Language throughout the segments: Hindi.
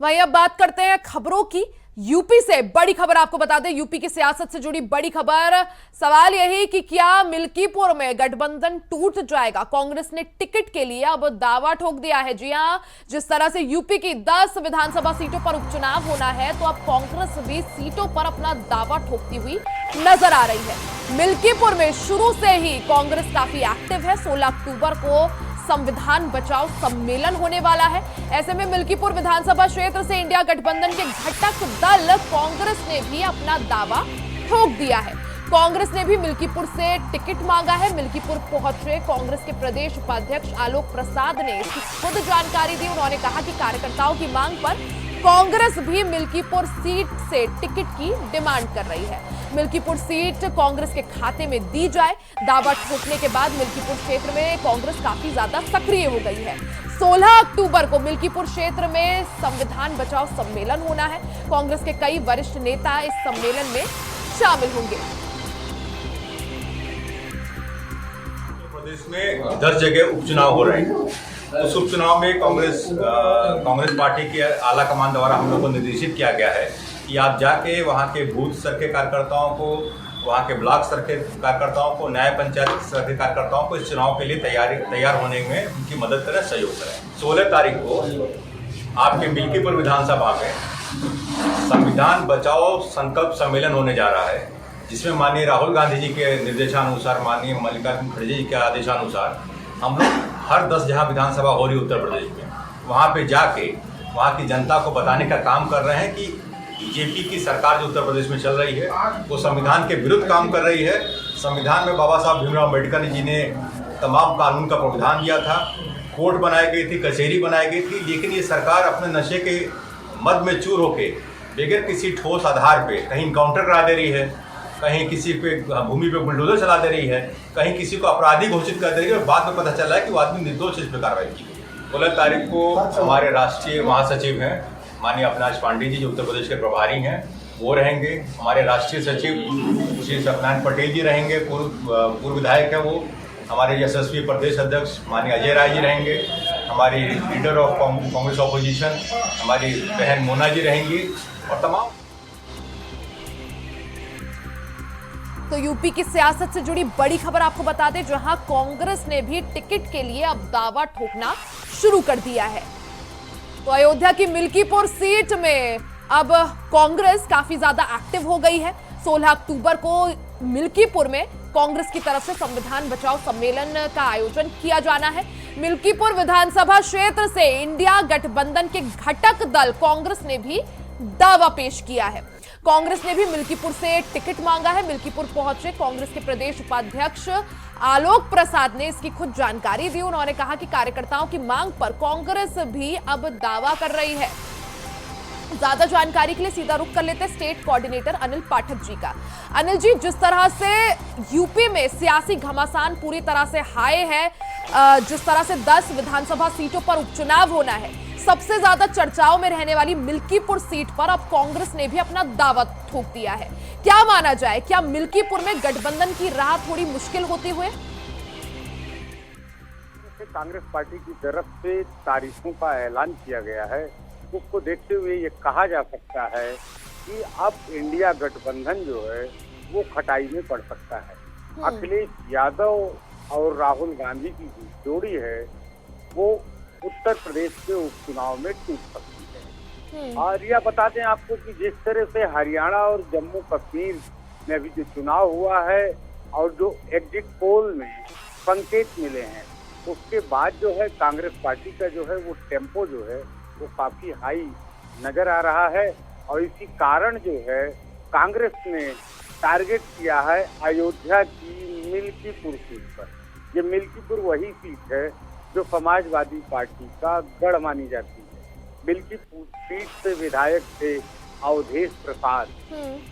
वहीं अब बात करते हैं खबरों की। यूपी से बड़ी खबर आपको बता दें, यूपी की सियासत से जुड़ी बड़ी खबर। सवाल यही कि क्या मिल्कीपुर में गठबंधन टूट जाएगा। कांग्रेस ने टिकट के लिए अब दावा ठोक दिया है। जी हां, जिस तरह से यूपी की 10 विधानसभा सीटों पर उपचुनाव होना है, तो अब कांग्रेस भी सीटों पर अपना दावा ठोकती हुई नजर आ रही है। मिल्कीपुर में शुरू से ही कांग्रेस काफी एक्टिव है। 16 अक्टूबर को संविधान बचाओ सम्मेलन होने वाला है। ऐसे में मिल्कीपुर विधानसभा क्षेत्र से इंडिया गठबंधन के घटक दल कांग्रेस ने भी अपना दावा ठोक दिया है। कांग्रेस ने भी मिल्कीपुर से टिकट मांगा है। मिल्कीपुर पहुंचे कांग्रेस के प्रदेश उपाध्यक्ष आलोक प्रसाद ने इसकी खुद जानकारी दी। उन्होंने कहा कि कार्यकर्ताओं की मांग पर कांग्रेस भी मिल्कीपुर सीट से टिकट की डिमांड कर रही है। मिल्कीपुर सीट कांग्रेस के खाते में दी जाए। दावा ठोकने के बाद मिल्कीपुर क्षेत्र में कांग्रेस काफी ज्यादा सक्रिय हो गई है। 16 अक्टूबर को मिल्कीपुर क्षेत्र में संविधान बचाओ सम्मेलन होना है। कांग्रेस के कई वरिष्ठ नेता इस सम्मेलन में शामिल होंगे। प्रदेश में 10 जगह उपचुनाव हो रहे हैं। उस उपचुनाव में कांग्रेस पार्टी के आला कमान द्वारा हम लोग को निर्देशित किया गया है कि आप जाके वहाँ के बूथ स्तर के कार्यकर्ताओं को, वहाँ के ब्लॉक स्तर के कार्यकर्ताओं को, न्याय पंचायत स्तर के कार्यकर्ताओं को इस चुनाव के लिए तैयार होने में उनकी मदद करें, सहयोग करें। 16 तारीख को आपके मिल्कीपुर विधानसभा में संविधान बचाओ संकल्प सम्मेलन होने जा रहा है, जिसमें माननीय राहुल गांधी जी के निर्देशानुसार, माननीय मल्लिकार्जुन खड़गे जी के आदेशानुसार हम लोग हर 10 जहाँ विधानसभा हो रही उत्तर प्रदेश में, वहाँ पे जाके वहाँ की जनता को बताने का काम कर रहे हैं कि बीजेपी की सरकार जो उत्तर प्रदेश में चल रही है वो संविधान के विरुद्ध काम कर रही है। संविधान में बाबा साहब भीमराव अम्बेडकर जी ने तमाम कानून का प्रावधान दिया था, कोर्ट बनाई गई थी, कचहरी बनाई गई थी, लेकिन ये सरकार अपने नशे के मद में चूर होके बगैर किसी ठोस आधार पे कहीं इनकाउंटर करा दे रही है, कहीं किसी पे भूमि पे बुलडोजर चला दे रही है, कहीं किसी को अपराधी घोषित कर दे रही है और बाद में पता चला है कि वो आदमी निर्दोष, इस पर कार्रवाई की गई। 16 तारीख को हमारे राष्ट्रीय महासचिव हैं माननीय अविनाश पांडे जी, जो उत्तर प्रदेश के प्रभारी हैं, वो रहेंगे। हमारे राष्ट्रीय सचिव श्री सत्यनारायण पटेल जी रहेंगे, पूर्व विधायक हैं वो। हमारे यशस्वी प्रदेश अध्यक्ष माननीय अजय राय जी रहेंगे। हमारी लीडर ऑफ कांग्रेस ऑपोजिशन हमारी बहन मोना जी रहेंगी और तमाम। तो यूपी की सियासत से जुड़ी बड़ी खबर आपको बता दें, जहां कांग्रेस ने भी टिकट के लिए अब दावा ठोकना शुरू कर दिया है। तो अयोध्या की मिल्कीपुर सीट में अब कांग्रेस काफी ज्यादा एक्टिव हो गई है। 16 अक्टूबर को मिल्कीपुर में कांग्रेस की तरफ से संविधान बचाओ सम्मेलन का आयोजन किया जाना है। मिल्कीपुर विधानसभा क्षेत्र से इंडिया गठबंधन के घटक दल कांग्रेस ने भी दावा पेश किया है। कांग्रेस ने भी मिल्कीपुर से टिकट मांगा है। मिल्कीपुर पहुंचे कांग्रेस के प्रदेश उपाध्यक्ष आलोक प्रसाद ने इसकी खुद जानकारी दी। उन्होंने कहा कि कार्यकर्ताओं की मांग पर कांग्रेस भी अब दावा कर रही है। ज्यादा जानकारी के लिए सीधा रुख कर लेते हैं स्टेट कोऑर्डिनेटर अनिल पाठक जी का। अनिल जी, जिस तरह से यूपी में सियासी घमासान पूरी तरह से हाई है, जिस तरह से 10 विधानसभा सीटों पर उपचुनाव होना है, सबसे ज्यादा चर्चाओं में रहने वाली मिल्कीपुर सीट पर अब कांग्रेस ने भी अपना दावा ठोक दिया है। क्या माना जाए, क्या मिल्कीपुर में गठबंधन की राह थोड़ी मुश्किल होते हुए? कांग्रेस पार्टी की तरफ से तारीखों का ऐलान किया गया है, उसको देखते हुए ये कहा जा सकता है कि अब इंडिया गठबंधन जो है वो खटाई में पड़ सकता है। अखिलेश यादव और राहुल गांधी की जो जोड़ी है वो उत्तर प्रदेश के उपचुनाव में टूट सकती है। और यह बता दें आपको कि जिस तरह से हरियाणा और जम्मू कश्मीर में अभी जो चुनाव हुआ है और जो एग्जिट पोल में संकेत मिले हैं, उसके बाद जो है कांग्रेस पार्टी का जो है वो टेम्पो जो है वो काफी हाई नजर आ रहा है। और इसी कारण जो है कांग्रेस ने टारगेट किया है अयोध्या की मिल्कीपुर सीट पर। ये मिल्कीपुर वही सीट है जो समाजवादी पार्टी का गढ़ मानी जाती है। मिल्कीपुर सीट से विधायक थे अवधेश प्रसाद,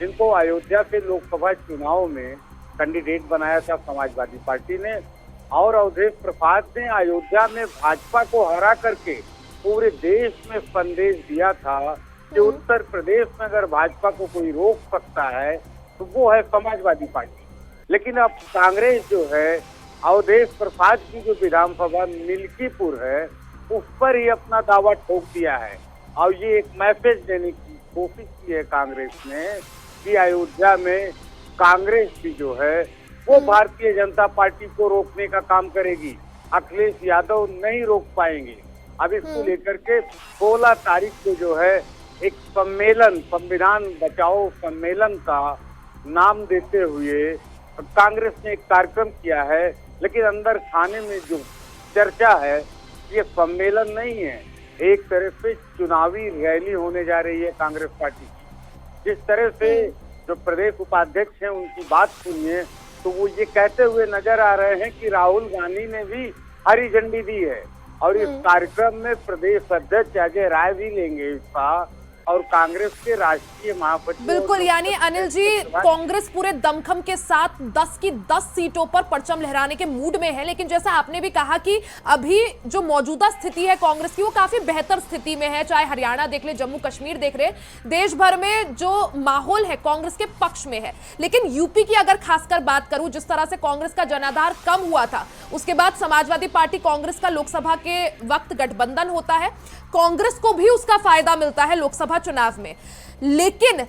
जिनको अयोध्या से लोकसभा चुनाव में कैंडिडेट बनाया था समाजवादी पार्टी ने। और अवधेश प्रसाद ने अयोध्या में भाजपा को हरा करके पूरे देश में संदेश दिया था कि उत्तर प्रदेश में अगर भाजपा को कोई रोक सकता है तो वो है समाजवादी पार्टी। लेकिन अब कांग्रेस जो है अवधेश प्रसाद की जो विधानसभा मिल्कीपुर है उस पर ही अपना दावा ठोक दिया है। और ये एक मैसेज देने की कोशिश की है कांग्रेस ने कि अयोध्या में कांग्रेस भी जो है वो भारतीय जनता पार्टी को रोकने का काम करेगी, अखिलेश यादव नहीं रोक पाएंगे। अब इसको लेकर के 16 तारीख को जो है एक सम्मेलन, संविधान बचाओ सम्मेलन का नाम देते हुए कांग्रेस ने एक कार्यक्रम किया है, लेकिन अंदर खाने में जो चर्चा है ये सम्मेलन नहीं है, एक तरह से चुनावी रैली होने जा रही है कांग्रेस पार्टी की। जिस तरह से जो प्रदेश उपाध्यक्ष हैं उनकी बात सुनिए तो वो ये कहते हुए नजर आ रहे हैं कि राहुल गांधी ने भी हरी झंडी दी है और इस कार्यक्रम में प्रदेश अध्यक्ष अजय राय भी लेंगे हिस्सा और कांग्रेस के राष्ट्रीय महासचिव। बिल्कुल, यानी अनिल जी कांग्रेस पूरे दमखम के साथ 10 की 10 सीटों पर परचम लहराने के मूड में है, लेकिन जैसा आपने भी कहा कि अभी जो मौजूदा स्थिति है कांग्रेस की वो काफी बेहतर स्थिति में है। चाहे हरियाणा देख ले, जम्मू कश्मीर देख ले, देश भर में जो माहौल है कांग्रेस के पक्ष में है। लेकिन यूपी की अगर खासकर बात करूं, जिस तरह से कांग्रेस का जनाधार कम हुआ था, उसके बाद समाजवादी पार्टी कांग्रेस का लोकसभा के वक्त गठबंधन होता है, कांग्रेस को भी उसका फायदा मिलता है लोकसभा चुनाव में। लेकिन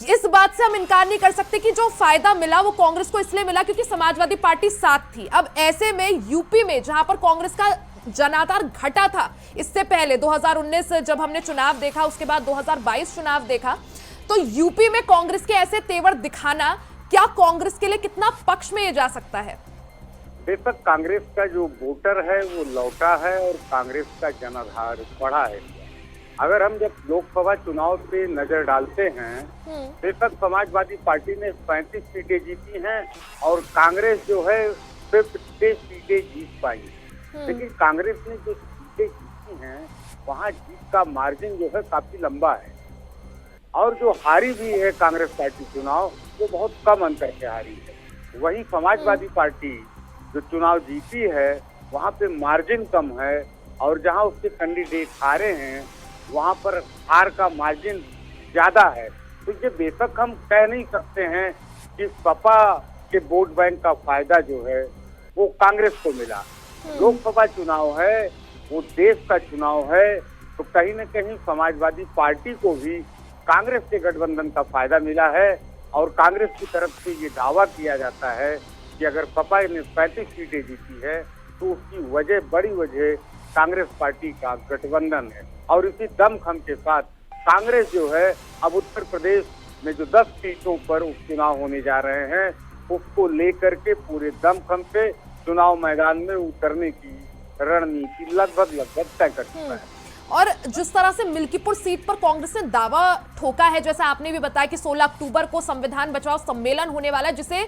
इस बात से हम इनकार नहीं कर सकते कि जो फायदा मिला वो कांग्रेस को इसलिए मिला क्योंकि समाजवादी पार्टी साथ थी। अब ऐसे में यूपी में जहां पर कांग्रेस का जनाधार घटा था, इससे पहले 2019 जब हमने चुनाव देखा, उसके बाद 2022 चुनाव देखा, तो यूपी में कांग्रेस के ऐसे तेवर दिखाना क्या कांग्रेस के लिए कितना पक्ष में ये जा सकता है? बेशक कांग्रेस का जो वोटर है वो लौटा है और कांग्रेस का जनाधार बढ़ा है। अगर हम जब लोकसभा चुनाव पे नजर डालते हैं, बेशक समाजवादी पार्टी ने 35 सीटें जीती हैं और कांग्रेस जो है सिर्फ 6 सीटें जीत पाई। लेकिन कांग्रेस ने जो सीटें जीती हैं वहाँ जीत का मार्जिन जो है काफी लंबा है और जो हारी भी है कांग्रेस पार्टी चुनाव वो बहुत कम अंतर से हारी है। वहीं समाजवादी पार्टी जो चुनाव जीती है वहाँ पे मार्जिन कम है और जहाँ उसके कैंडिडेट हारे हैं वहाँ पर हार का मार्जिन ज्यादा है। तो ये बेशक हम कह नहीं सकते हैं कि सपा के वोट बैंक का फायदा जो है वो कांग्रेस को मिला। लोकसभा चुनाव है, वो देश का चुनाव है, तो कहीं न कहीं समाजवादी पार्टी को भी कांग्रेस के गठबंधन का फायदा मिला है और कांग्रेस की तरफ से ये दावा किया जाता है कि अगर सपा ने 35 सीटें जीती है तो उसकी बड़ी वजह कांग्रेस पार्टी का गठबंधन है। और इसी दमखम के साथ कांग्रेस जो है अब उत्तर प्रदेश में जो 10 सीटों पर उपचुनाव होने जा रहे हैं उसको लेकर के पूरे दमखम से चुनाव मैदान में उतरने की रणनीति लगभग तय कर चुका है। और जिस तरह से मिल्कीपुर सीट पर कांग्रेस ने दावा ठोका है, जैसा आपने भी बताया कि 16 अक्टूबर को संविधान बचाओ सम्मेलन होने वाला है, जिसे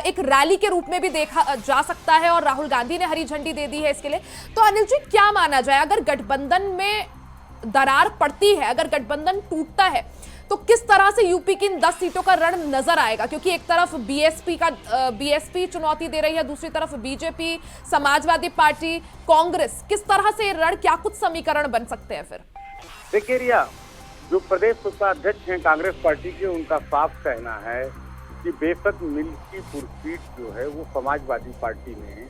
एक रैली के रूप में भी देखा जा सकता है और राहुल गांधी ने हरी झंडी दे दी है इसके लिए। तो अनिल जी क्या माना जाए, अगर गठबंधन में दरार पड़ती है, अगर गठबंधन टूटता है, तो किस तरह से यूपी की इन 10 सीटों का रण नजर आएगा? क्योंकि एक तरफ बीएसपी चुनौती दे रही है, दूसरी तरफ बीजेपी, समाजवादी पार्टी, कांग्रेस, किस तरह से रण, क्या कुछ समीकरण बन सकते हैं फिर? देखिए रिया, जो प्रदेश उपाध्यक्ष हैं कांग्रेस पार्टी के, उनका साफ कहना है कि बेशक मिल्कीपुर सीट जो है वो समाजवादी पार्टी ने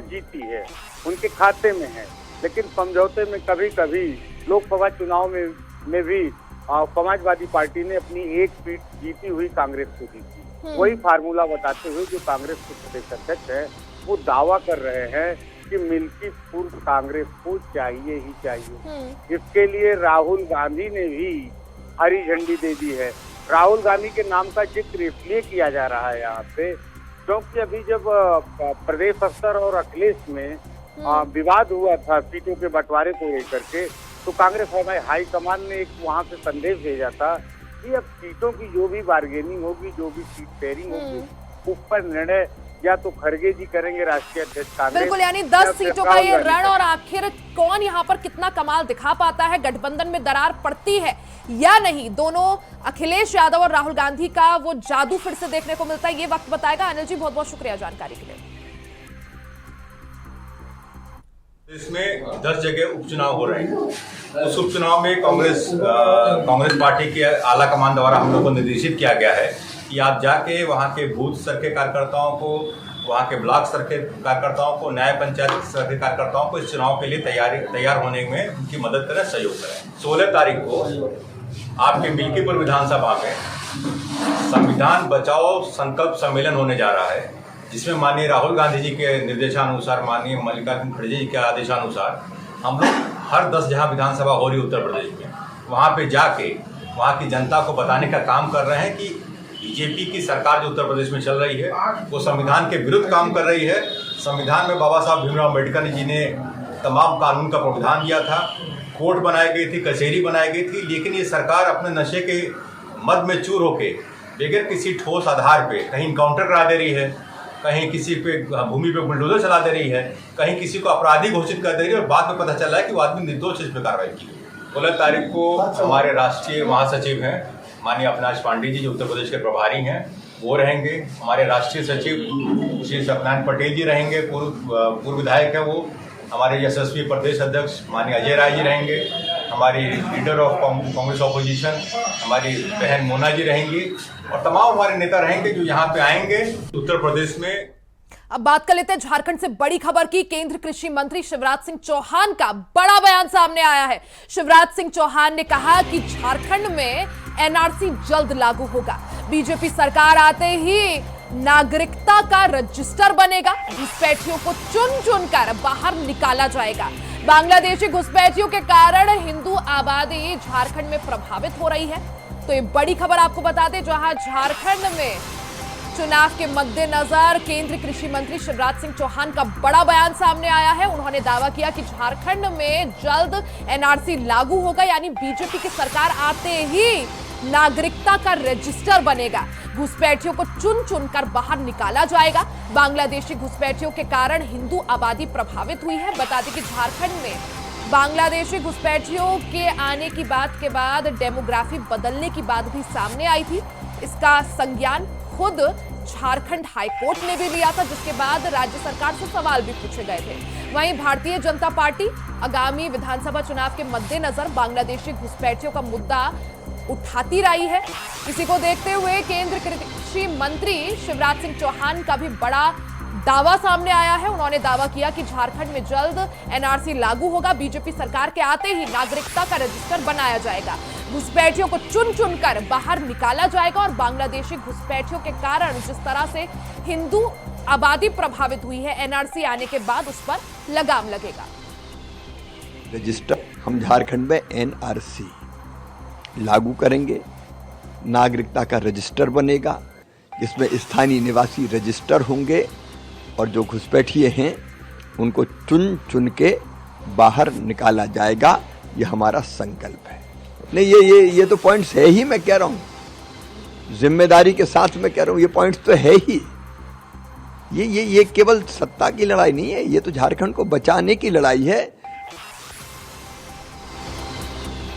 जीती है, उनके खाते में है, लेकिन समझौते में कभी कभी लोकसभा चुनाव में भी समाजवादी पार्टी ने अपनी एक सीट जीती हुई कांग्रेस को दी थी। वही फार्मूला बताते हुए जो कांग्रेस के प्रदेश अध्यक्ष है वो दावा कर रहे हैं कि मिल्कीपुर कांग्रेस को चाहिए ही चाहिए। इसके लिए राहुल गांधी ने भी हरी झंडी दे दी है। राहुल गांधी के नाम का जिक्र इसलिए किया जा रहा है यहाँ पे क्योंकि अभी जब प्रदेश स्तर और अखिलेश में विवाद हुआ था सीटों के बंटवारे को लेकर के, तो कांग्रेस हाईकमान ने एक वहां से संदेश भेजा था कि अब सीटों की जो भी बार्गेनिंग होगी, जो भी सीट शेयरिंग होगी, उस पर निर्णय या तो खड़गे जी करेंगे, राष्ट्रीय अध्यक्ष कांग्रेस। बिल्कुल, यानी 10 सीटों का ये रण, और आखिर कौन यहाँ पर कितना कमाल दिखा पाता है, गठबंधन में दरार पड़ती है या नहीं, दोनों अखिलेश यादव और राहुल गांधी का वो जादू फिर से देखने को मिलता है, ये वक्त बताएगा। अनिल जी बहुत बहुत शुक्रिया जानकारी के लिए। इसमें 10 जगह उपचुनाव हो रहे हैं। उस उपचुनाव में कांग्रेस पार्टी के आला कमान द्वारा हम लोग को निर्देशित किया गया है कि आप जाके वहाँ के बूथ स्तर के कार्यकर्ताओं को वहाँ के ब्लॉक स्तर के कार्यकर्ताओं को, न्याय पंचायत स्तर के कार्यकर्ताओं को इस चुनाव के लिए तैयार होने में उनकी मदद करें, सहयोग करें। 16 तारीख को आपके मिल्कीपुर विधानसभा में संविधान बचाओ संकल्प सम्मेलन होने जा रहा है, जिसमें माननीय राहुल गांधी जी के निर्देशानुसार, माननीय मल्लिकार्जुन खड़गे जी के आदेशानुसार हम लोग हर 10 जहाँ विधानसभा हो रही उत्तर प्रदेश में, वहाँ पे जाके वहाँ की जनता को बताने का काम कर रहे हैं कि बीजेपी की सरकार जो उत्तर प्रदेश में चल रही है वो संविधान के विरुद्ध काम कर रही है। संविधान में बाबा साहब भीमराव अम्बेडकर जी ने तमाम कानून का प्रावधान दिया था, कोर्ट बनाई गई थी, कचहरी बनाई गई थी, लेकिन ये सरकार अपने नशे के मद में चूर होके बगैर किसी ठोस आधार पे कहीं इनकाउंटर करा दे रही है, कहीं किसी पे भूमि पे बुलडोजर चला दे रही है, कहीं किसी को अपराधी घोषित कर दे रही है और बाद में पता चल रहा है कि वो आदमी निर्दोष इस पर कार्रवाई की। 16 तारीख को हमारे राष्ट्रीय महासचिव हैं माननीय अविनाश पांडे जी, जो उत्तर प्रदेश के प्रभारी हैं, वो रहेंगे। हमारे राष्ट्रीय सचिव श्री सत्यनारायण पटेल जी रहेंगे, पूर्व विधायक है वो। हमारे यशस्वी प्रदेश अध्यक्ष माननीय अजय राय जी रहेंगे। हमारी लीडर ऑफ कांग्रेस ऑपोजिशन हमारी बहन मोना जी रहेंगी और तमाम हमारे नेता रहेंगे जो यहाँ पे आएंगे उत्तर प्रदेश में। अब बात कर लेते हैं झारखंड से बड़ी खबर की। केंद्र कृषि मंत्री शिवराज सिंह चौहान का बड़ा बयान सामने आया है। शिवराज सिंह चौहान ने कहा कि झारखंड में एनआरसी जल्द लागू होगा। बीजेपी सरकार आते ही नागरिकता का रजिस्टर बनेगा। घुसपैठियों को चुन चुन कर बाहर निकाला जाएगा। बांग्लादेशी घुसपैठियों के कारण हिंदू आबादी झारखंड में प्रभावित हो रही है। तो ये बड़ी खबर आपको बता दें, जहां झारखंड में चुनाव के मद्देनजर केंद्रीय कृषि मंत्री शिवराज सिंह चौहान का बड़ा बयान सामने आया है। उन्होंने दावा किया कि झारखंड में जल्द एनआरसी लागू होगा, यानी बीजेपी की सरकार आते ही नागरिकता का रजिस्टर बनेगा। घुसपैठियों को चुन चुन कर बाहर निकाला जाएगा। बांग्लादेशी घुसपैठियों के कारण हिंदू आबादी प्रभावित हुई है। बता दें कि झारखंड में बांग्लादेशी घुसपैठियों के आने की बात के बाद डेमोग्राफी बदलने की बात भी सामने आई थी। इसका संज्ञान खुद झारखंड हाईकोर्ट ने भी लिया था, जिसके बाद राज्य सरकार से सवाल भी पूछे गए थे। वहीं भारतीय जनता पार्टी आगामी विधानसभा चुनाव के मद्देनजर बांग्लादेशी घुसपैठियों का मुद्दा उठाती रही है। इसी को देखते हुए केंद्र कृषि मंत्री शिवराज सिंह चौहान का भी बड़ा दावा सामने आया है। उन्होंने दावा किया कि झारखंड में जल्द एनआरसी लागू होगा। बीजेपी सरकार के आते ही नागरिकता का रजिस्टर बनाया जाएगा। घुसपैठियों को चुन चुन कर बाहर निकाला जाएगा और बांग्लादेशी घुसपैठियों के कारण जिस तरह से हिंदू आबादी प्रभावित हुई है, एनआरसी आने के बाद उस पर लगाम लगेगा। रजिस्टर हम झारखंड में एनआरसी लागू करेंगे। नागरिकता का रजिस्टर बनेगा, जिसमें स्थानीय निवासी रजिस्टर होंगे और जो घुसपैठिए हैं उनको चुन चुन के बाहर निकाला जाएगा। यह हमारा संकल्प है। नहीं, ये तो पॉइंट्स है ही, मैं कह रहा हूँ जिम्मेदारी के साथ मैं कह रहा हूँ, ये पॉइंट्स तो है ही। ये केवल सत्ता की लड़ाई नहीं है, ये तो झारखंड को बचाने की लड़ाई है।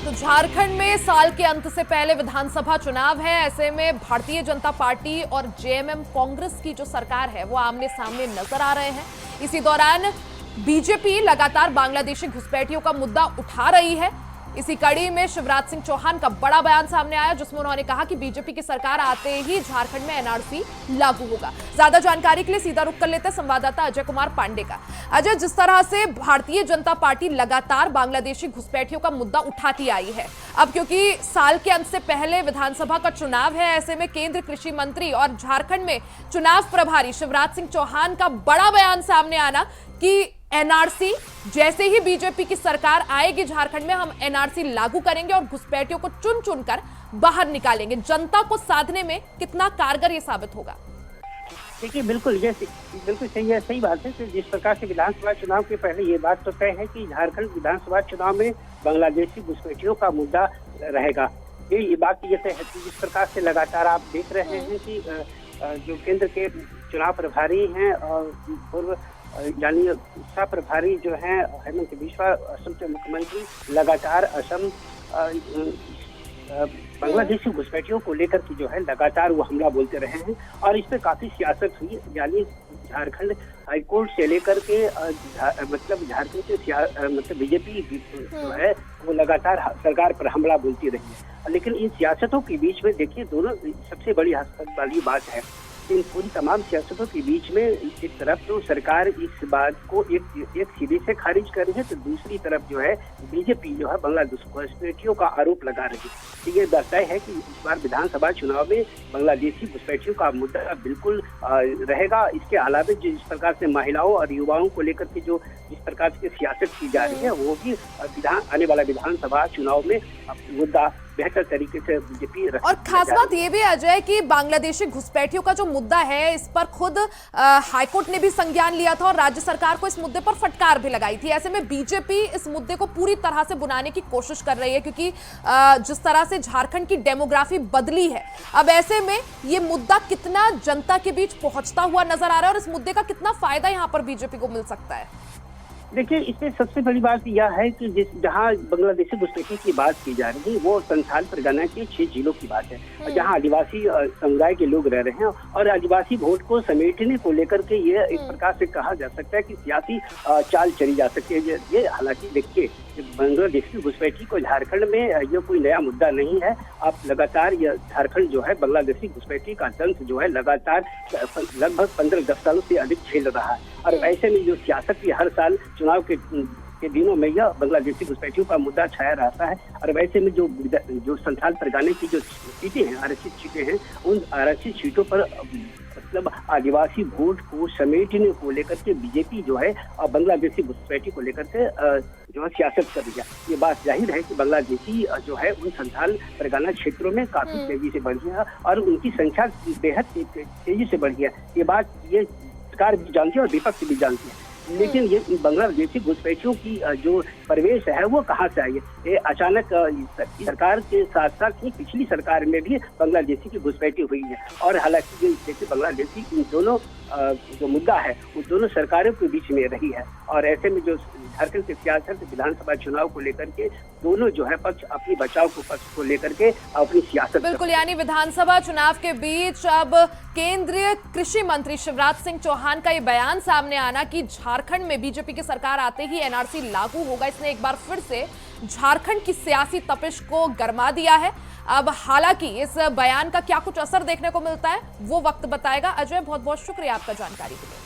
तो झारखंड में साल के अंत से पहले विधानसभा चुनाव है। ऐसे में भारतीय जनता पार्टी और जेएमएम कांग्रेस की जो सरकार है वो आमने सामने नजर आ रहे हैं। इसी दौरान बीजेपी लगातार बांग्लादेशी घुसपैठियों का मुद्दा उठा रही है। इसी कड़ी में शिवराज सिंह चौहान का बड़ा बयान सामने आया, जिसमें उन्होंने कहा कि बीजेपी की सरकार आते ही झारखंड में एनआरसी लागू होगा। ज्यादा जानकारी के लिए सीधा रुख कर लेते हैं संवाददाता अजय कुमार पांडे का। अजय, जिस तरह से भारतीय जनता पार्टी लगातार बांग्लादेशी घुसपैठियों का मुद्दा उठाती आई है, अब क्योंकि साल के अंत से पहले विधानसभा का चुनाव है, ऐसे में केंद्र कृषि मंत्री और झारखंड में चुनाव प्रभारी शिवराज सिंह चौहान का बड़ा बयान सामने आना कि एनआरसी जैसे ही बीजेपी की सरकार आएगी झारखंड में हम एनआरसी लागू करेंगे और घुसपैठियों को चुन चुन कर बाहर निकालेंगे। जनता को साधने में कितना कारगर ये साबित होगा? देखिए, बिल्कुल सही है, सही बात है कि जिस प्रकार से विधानसभा चुनाव के पहले ये बात तो तय है कि झारखंड विधानसभा चुनाव में बांग्लादेशी घुसपैठियों का मुद्दा रहेगा। ये बात ये तय है कि जिस प्रकार से लगातार आप देख रहे हैं कि जो केंद्र के चुनाव प्रभारी हैं और पूर्व यानी सह प्रभारी जो हैं हेमंत बिस्वा, असम के मुख्यमंत्री, लगातार असम बांग्लादेशी घुसपैठियों को लेकर की जो है लगातार वो हमला बोलते रहे हैं और इस पे काफी सियासत हुई। यानी झारखंड हाईकोर्ट से लेकर के मतलब झारखंड के मतलब बीजेपी जो है वो लगातार सरकार पर हमला बोलती रही है। लेकिन इन सियासतों के बीच में देखिए, दोनों सबसे बड़ी हस्पताल वाली बात है इन पूरी तमाम सियासतों के बीच में एक तरफ तो सरकार इस बात को एक सिरे से खारिज कर रही है, तो दूसरी तरफ जो है बीजेपी जो है बांग्लादेश घुसपैठियों का आरोप लगा रही है। तो ये दर्शाए है कि इस बार विधानसभा चुनाव में बांग्लादेशी घुसपैठियों का मुद्दा बिल्कुल रहेगा। इसके अलावा जिस प्रकार से महिलाओं और युवाओं को लेकर के जो जिस प्रकार से सियासत की जा रही है, वो भी आने वाला विधानसभा चुनाव में मुद्दा बेहतर तरीके से बीजेपी और खास बात ये भी अजय कि बांग्लादेशी घुसपैठियों का जो मुद्दा है, इस पर खुद हाईकोर्ट ने भी संज्ञान लिया था और राज्य सरकार को इस मुद्दे पर फटकार भी लगाई थी। ऐसे में बीजेपी इस मुद्दे को पूरी तरह से बुनाने की कोशिश कर रही है, क्योंकि जिस तरह से झारखंड की डेमोग्राफी बदली है, अब ऐसे में ये मुद्दा कितना जनता के बीच पहुंचता हुआ नजर आ रहा है और इस मुद्दे का कितना फायदा यहाँ पर बीजेपी को मिल सकता है। देखिए, इसमें सबसे बड़ी बात यह है कि जहाँ बांग्लादेशी घुसपैठी की बात की जा रही है, वो संथाल परगना के 6 जिलों की बात है, जहाँ आदिवासी समुदाय के लोग रह रहे हैं और आदिवासी वोट को समेटने को लेकर के ये एक प्रकार से कहा जा सकता है कि सियासी चाल चली जा सकती है। ये हालांकि देखिए, बांग्लादेशी घुसपैठी को झारखंड में ये कोई नया मुद्दा नहीं है। आप लगातार ये झारखंड जो है बांग्लादेशी घुसपैठी का दंश जो है लगातार लगभग 15-10 सालों से अधिक झेल रहा है। और ऐसे में जो सियासत की हर साल चुनाव के दिनों में यह बांग्लादेशी घुसपैठियों का मुद्दा छाया रहता है। और वैसे में जो संथाल परगने की जो सीटें हैं, आरक्षित सीटें हैं, उन आरक्षित सीटों पर मतलब आदिवासी वोट को समेटने को लेकर के बीजेपी जो है बांग्लादेशी घुसपैठी को लेकर के जो है सियासत कर रही है। ये बात जाहिर है कि बांग्लादेशी जो है उन संथाल परगना क्षेत्रों में काफी तेजी से बढ़ी है और उनकी संख्या बेहद तेजी से बढ़ी है। ये बात ये सरकार भी जानती है और विपक्ष भी जानती है। लेकिन ये बांग्लादेशी घुसपैठियों की जो प्रवेश है वो कहाँ से आई है? ये अचानक सरकार के साथ साथ ही पिछली सरकार में भी बांग्लादेशी की घुसपैठी हुई है। और हालांकि जैसे बांग्लादेशी इन दोनों जो मुद्दा है वो दोनों सरकारों के बीच में रही है। और ऐसे में जो झारखंड के सियासत विधानसभा चुनाव को लेकर के दोनों जो है पक्ष अपनी बचाव को पक्ष को लेकर के अपनी सियासत बिल्कुल, यानी विधानसभा चुनाव के बीच अब केंद्रीय कृषि मंत्री शिवराज सिंह चौहान का ये बयान सामने आना कि झारखंड में बीजेपी की सरकार आते ही एनआरसी लागू होगा, इसने एक बार फिर से झारखंड की सियासी तपिश को गरमा दिया है। अब हालांकि इस बयान का क्या कुछ असर देखने को मिलता है वो वक्त बताएगा। अजय, बहुत बहुत शुक्रिया आपका जानकारी के लिए।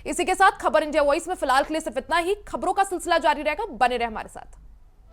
इसी के साथ खबर इंडिया वॉइस में फिलहाल के लिए सिर्फ इतना ही। खबरों का सिलसिला जारी रहेगा, बने रहे हमारे साथ।